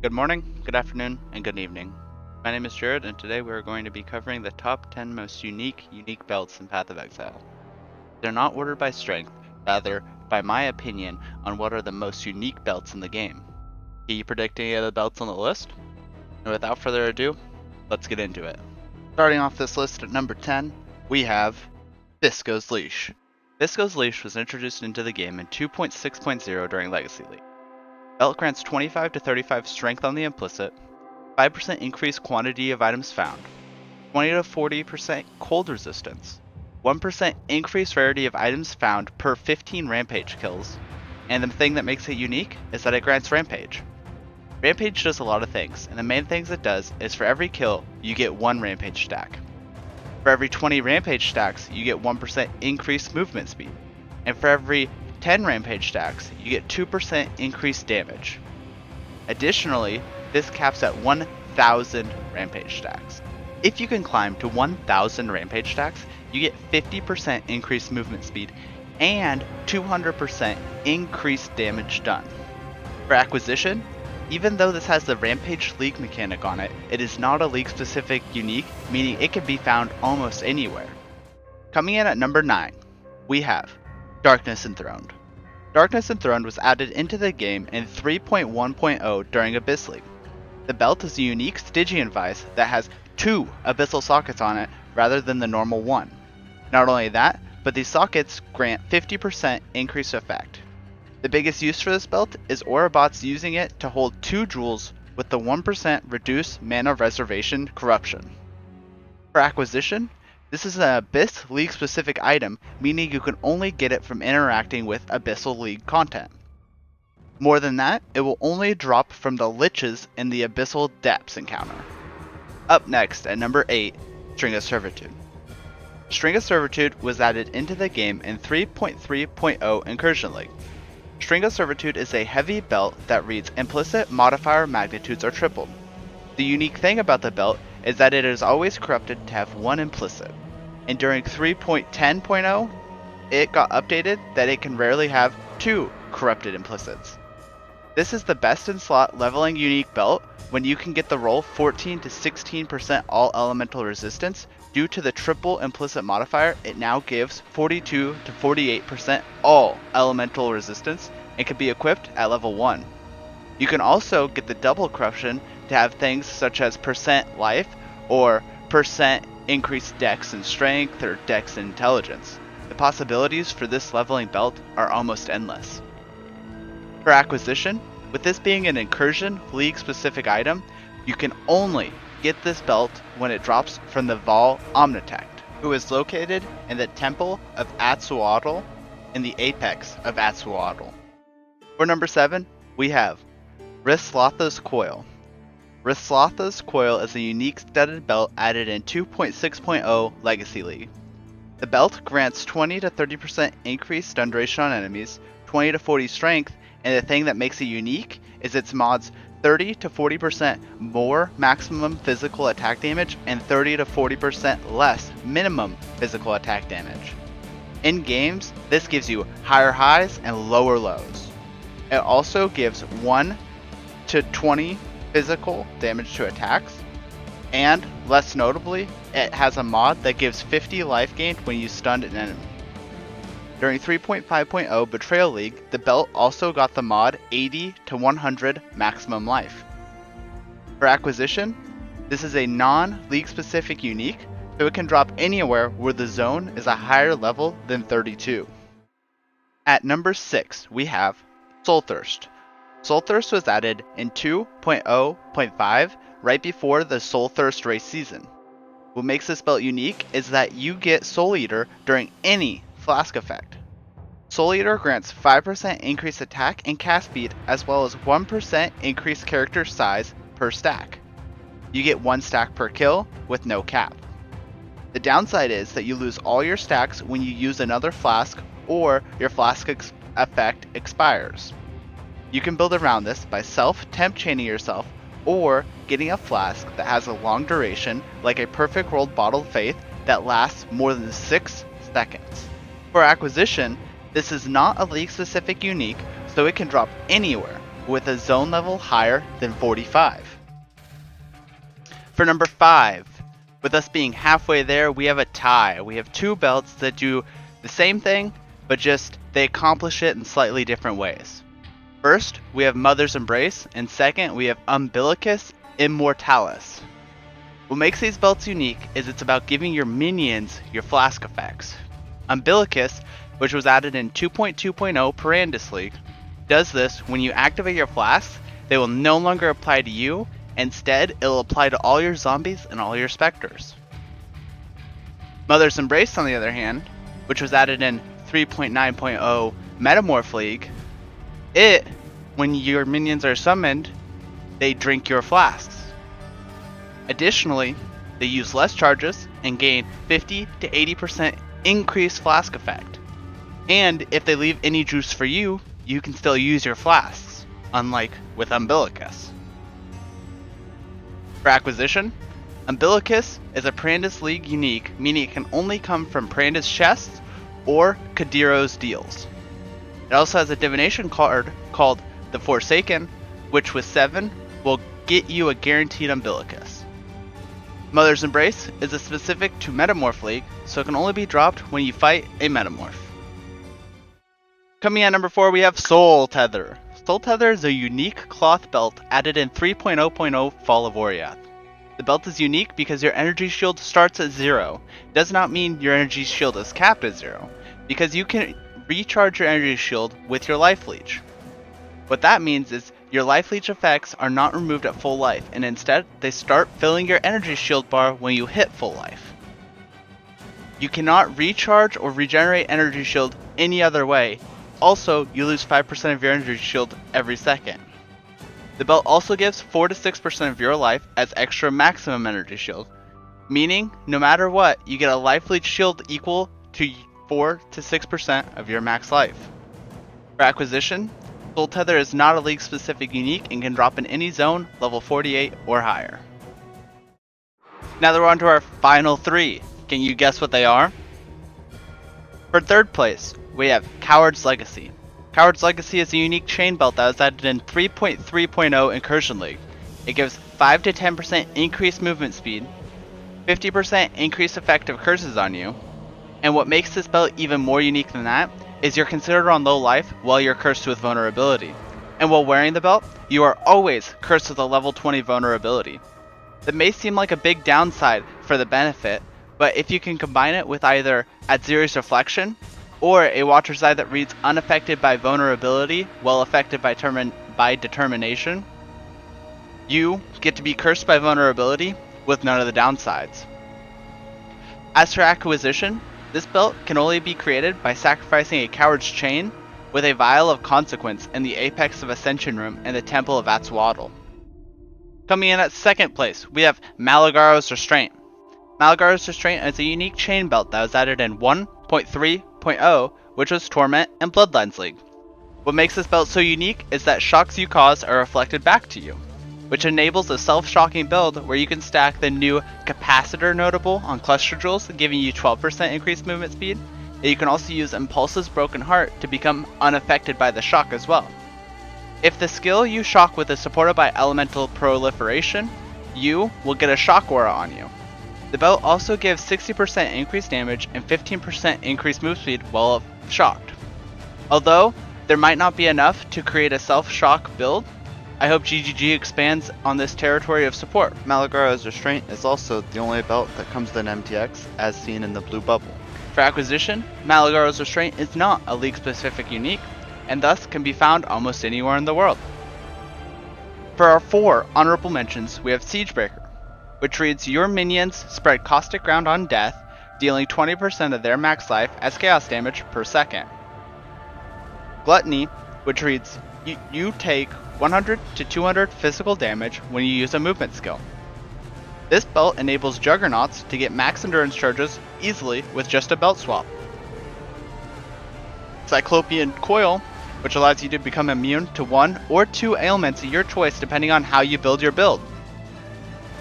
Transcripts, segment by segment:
Good morning, good afternoon, and good evening. My name is Jared, and today we are going to be covering the top 10 most unique belts in Path of Exile. They're not ordered by strength, rather by my opinion on what are the most unique belts in the game. Can you predict any of the belts on the list? And without further ado, let's get into it. Starting off this list at number 10, we have BISCO'S LEASH. BISCO'S LEASH was introduced into the game in 2.6.0 during Legacy League. Belt grants 25 to 35 strength on the implicit, 5% increased quantity of items found, 20 to 40% cold resistance, 1% increased rarity of items found per 15 rampage kills, and the thing that makes it unique is that it grants rampage. Rampage does a lot of things, and the main things it does is for every kill, you get 1 rampage stack. For every 20 rampage stacks, you get 1% increased movement speed, and for every 10 rampage stacks, you get 2% increased damage. Additionally, this caps at 1,000 rampage stacks. If you can climb to 1,000 rampage stacks, you get 50% increased movement speed and 200% increased damage done. For acquisition, even though this has the Rampage League mechanic on it, it is not a league specific unique, meaning it can be found almost anywhere. Coming in at number 9, we have Darkness Enthroned. Darkness Enthroned was added into the game in 3.1.0 during Abyss League. The belt is a unique Stygian VISE that has 2 abyssal sockets on it rather than the normal 1. Not only that, but these sockets grant 50% increased effect. The biggest use for this belt is Orobots using it to hold 2 jewels with the 1% reduced mana reservation corruption. For acquisition, this is an Abyss League specific item, meaning you can only get it from interacting with Abyssal League content. More than that, it will only drop from the Liches in the Abyssal Depths encounter. Up next at number 8, String of Servitude. String of Servitude was added into the game in 3.3.0 Incursion League. String of Servitude is a heavy belt that reads implicit modifier magnitudes are tripled. The unique thing about the belt is that it is always corrupted to have 1 implicit, and during 3.10.0, it got updated that it can rarely have 2 corrupted implicits. This is the best in slot leveling unique belt when you can get the roll 14 to 16% all elemental resistance. Due to the triple implicit modifier, it now gives 42 to 48% all elemental resistance and can be equipped at level 1. You can also get the double corruption to have things such as percent life or percent increased dex and strength or dex and intelligence. The possibilities for this leveling belt are almost endless. For acquisition, with this being an Incursion League specific item, you can only get this belt when it drops from the Vaal Omnitect, who is located in the Temple of Atsuatl in the apex of Atsuatl. For number 7, we have RYSLATHA'S COIL. RYSLATHA'S COIL is a unique studded belt added in 2.6.0 Legacy League. The belt grants 20 to 30% increased stun duration on enemies, 20 to 40 strength, and the thing that makes it unique is its mods 30 to 40% more maximum physical attack damage and 30 to 40% less minimum physical attack damage. In games, this gives you higher highs and lower lows. It also gives 1 to 20 physical damage to attacks, and less notably, it has a mod that gives 50 life gained when you stun an enemy. During 3.5.0 Betrayal League, the belt also got the mod 80 to 100 maximum life. For acquisition, this is a non-league specific unique, so it can drop anywhere where the zone is a higher level than 32. At number 6, we have Soulthirst. Soulthirst was added in 2.0.5 right before the Soulthirst race season. What makes this belt unique is that you get Soul Eater during any flask effect. Soul Eater grants 5% increased attack and cast speed as well as 1% increased character size per stack. You get 1 stack per kill with no cap. The downside is that you lose all your stacks when you use another flask or your flask effect expires. You can build around this by self-temp chaining yourself or getting a flask that has a long duration like a perfect rolled bottle of faith that lasts more than 6 seconds. For acquisition, this is not a league specific unique, so it can drop anywhere, with a zone level higher than 45. For number 5, with us being halfway there, we have a tie. We have two belts that do the same thing, but just they accomplish it in slightly different ways. First, we have Mother's Embrace, and second, we have UMBILICUS IMMORTALIS. What makes these belts unique is it's about giving your minions your flask effects. UMBILICUS, which was added in 2.2.0 Parandis League, does this when you activate your flasks. They will no longer apply to you. Instead, it'll apply to all your zombies and all your specters. Mother's Embrace, on the other hand, which was added in 3.9.0 Metamorph League, when your minions are summoned, they drink your flasks. Additionally, they use less charges and gain 50 to 80% increased flask effect. And if they leave any juice for you, you can still use your flasks, unlike with UMBILICUS. For acquisition, UMBILICUS is a Parandis League unique, meaning it can only come from Parandis chests or Kadiro's deals. It also has a divination card called the Forsaken, which with 7 will get you a guaranteed UMBILICUS. Mother's Embrace is a specific to Metamorph League, so it can only be dropped when you fight a Metamorph. Coming at number 4, we have Soul Tether. Soul Tether is a unique cloth belt added in 3.0.0 Fall of Oriath. The belt is unique because your energy shield starts at 0. It does not mean your energy shield is capped at 0, because you can recharge your energy shield with your life leech. What that means is your life leech effects are not removed at full life, and instead they start filling your energy shield bar when you hit full life. You cannot recharge or regenerate energy shield any other way. Also, you lose 5% of your energy shield every second. The belt also gives 4 to 6% of your life as extra maximum energy shield, meaning no matter what, you get a life leech shield equal to 4 to 6% of your max life. For acquisition, Soul Tether is not a league specific unique and can drop in any zone level 48 or higher. Now that we're on to our final 3, can you guess what they are? For third place, we have Coward's Legacy. Coward's Legacy is a unique chain belt that was added in 3.3.0 Incursion League. It gives 5 to 10% increased movement speed, 50% increased effective curses on you, and what makes this belt even more unique than that is you're considered on low life while you're cursed with vulnerability. And while wearing the belt, you are always cursed with a level 20 vulnerability. That may seem like a big downside for the benefit, but if you can combine it with either Adziri's Reflection, or a Watcher's Eye that reads unaffected by vulnerability, well affected by determination, you get to be cursed by vulnerability with none of the downsides. As for acquisition, this belt can only be created by sacrificing a Coward's Chain with a Vial of Consequence in the Apex of Ascension Room in the Temple of Atzwaddle. Coming in at second place, we have MALIGARO'S Restraint. MALIGARO'S Restraint is a unique chain belt that was added in 1.3.0, which was Torment and Bloodlines League. What makes this belt so unique is that shocks you cause are reflected back to you, which enables a self-shocking build where you can stack the new Capacitor notable on Cluster Jewels, giving you 12% increased movement speed, and you can also use Impulse's Broken Heart to become unaffected by the shock as well. If the skill you shock with is supported by Elemental Proliferation, you will get a Shock Aura on you. The belt also gives 60% increased damage and 15% increased move speed while shocked. Although there might not be enough to create a self-shock build, I hope GGG expands on this territory of support. MALIGARO'S Restraint is also the only belt that comes with an MTX, as seen in the blue bubble. For acquisition, MALIGARO'S Restraint is not a league-specific unique, and thus can be found almost anywhere in the world. For our 4 honorable mentions, we have Siegebreaker, which reads your minions spread Caustic Ground on death, dealing 20% of their max life as chaos damage per second. Gluttony, which reads you take 100 to 200 physical damage when you use a movement skill. This belt enables Juggernauts to get max endurance charges easily with just a belt swap. CYCLOPEAN COIL, which allows you to become immune to 1 or 2 ailments of your choice depending on how you build your build.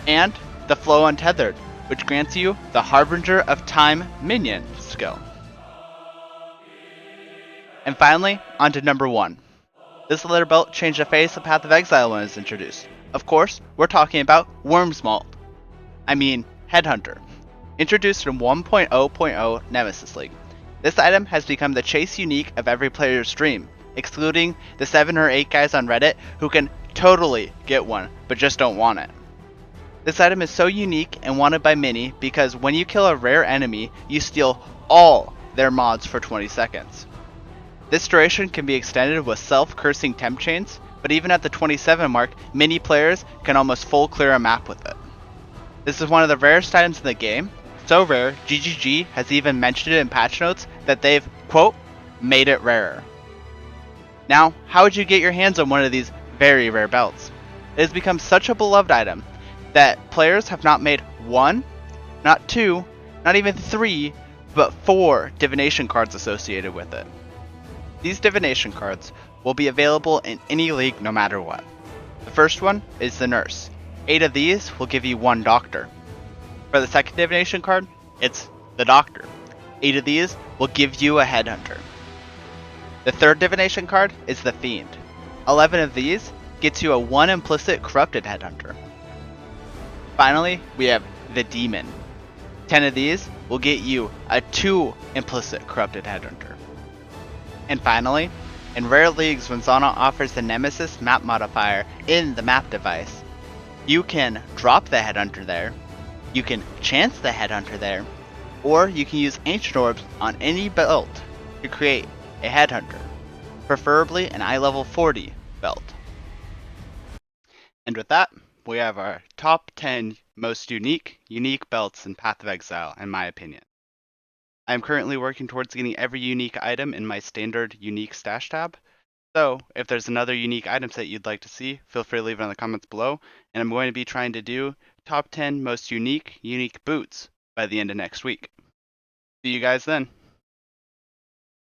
And the Flow Untethered, which grants you the Harbinger of Time minion skill. And finally, onto number 1. This leather belt changed the face of Path of Exile when it was introduced. Of course, we're talking about Headhunter. Introduced in 1.0.0 Nemesis League. This item has become the chase unique of every player's stream, excluding the 7 or 8 guys on Reddit who can totally get one, but just don't want it. This item is so unique and wanted by many because when you kill a rare enemy, you steal all their mods for 20 seconds. This duration can be extended with self-cursing temp chains, but even at the 27 mark, many players can almost full clear a map with it. This is one of the rarest items in the game, so rare, GGG has even mentioned it in patch notes that they've, quote, made it rarer. Now, how would you get your hands on one of these very rare belts? It has become such a beloved item that players have not made 1, not 2, not even 3, but 4 divination cards associated with it. These divination cards will be available in any league no matter what. The first one is the Nurse. 8 of these will give you 1 Doctor. For the second divination card, it's the Doctor. 8 of these will give you a Headhunter. The third divination card is the Fiend. 11 of these gets you a 1 implicit corrupted Headhunter. Finally, we have the Demon. 10 of these will get you a 2 implicit corrupted Headhunter. And finally, in rare leagues when Zana offers the Nemesis map modifier in the map device, you can drop the Headhunter there, you can chance the Headhunter there, or you can use Ancient Orbs on any belt to create a Headhunter, preferably an eye level 40 belt. And with that, we have our top 10 most unique belts in Path of Exile, in my opinion. I am currently working towards getting every unique item in my standard unique stash tab. So, if there's another unique item set you'd like to see, feel free to leave it in the comments below. And I'm going to be trying to do top 10 most unique boots by the end of next week. See you guys then.